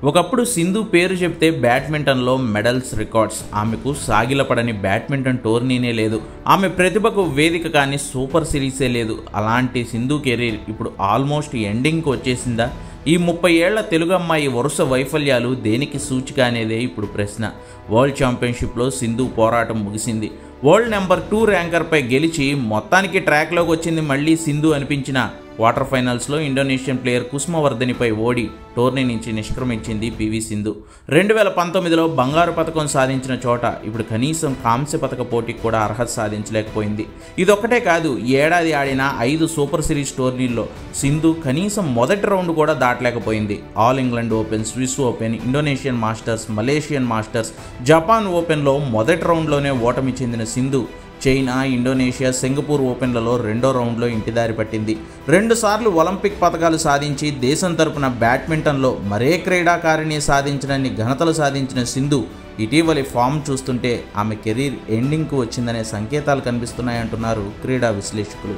ఒకప్పుడు సింధు పేరు చెప్తే బ్యాడ్మింటన్లో మెడల్స్ రికార్డ్స్, ఆమెకు సాగిలపడని బ్యాడ్మింటన్ టోర్నీనే లేదు, ఆమె ప్రతిభకు వేదిక కానీ సూపర్ సిరీసే లేదు. అలాంటి సింధు కెరీర్ ఇప్పుడు ఆల్మోస్ట్ ఎండింగ్కి వచ్చేసిందా? ఈ 30 ఏళ్ల తెలుగు అమ్మాయి వరుస వైఫల్యాలు దేనికి సూచిక అనేదే ఇప్పుడు ప్రశ్న. వరల్డ్ ఛాంపియన్షిప్లో సింధు పోరాటం ముగిసింది. వరల్డ్ నెంబర్ 2 ర్యాంకర్పై గెలిచి మొత్తానికి ట్రాక్లోకి వచ్చింది మళ్ళీ సింధు అనిపించిన క్వార్టర్ ఫైనల్స్లో ఇండోనేషియన్ ప్లేయర్ కుసుమవర్ధనిపై ఓడి టోర్నీ నుంచి నిష్క్రమించింది పివి సింధు. 2019లో బంగారు పతకం సాధించిన చోట ఇప్పుడు కనీసం కాంస్య పతక పోటీకి కూడా అర్హత సాధించలేకపోయింది. ఇదొక్కటే కాదు, ఏడాది ఆడిన 5 సూపర్ సిరీస్ టోర్నీల్లో సింధు కనీసం మొదటి రౌండ్ కూడా దాటలేకపోయింది. All England Open, Swiss Open, Indonesian Masters, Malaysian Masters, Japan ఓపెన్లో మొదటి రౌండ్లోనే ఓటమి చెందిన సింధు చైనా, ఇండోనేషియా, సింగపూర్ ఓపెన్లలో రెండో రౌండ్లో ఇంటిదారి పట్టింది. 2 సార్లు ఒలింపిక్ పతకాలు సాధించి దేశం తరపున బ్యాడ్మింటన్లో మరే క్రీడాకారిణి సాధించినన్ని ఘనతలు సాధించిన సింధు ఇటీవలి ఫామ్ చూస్తుంటే ఆమె కెరీర్ ఎండింగ్కు వచ్చిందనే సంకేతాలు కనిపిస్తున్నాయంటున్నారు క్రీడా విశ్లేషకులు.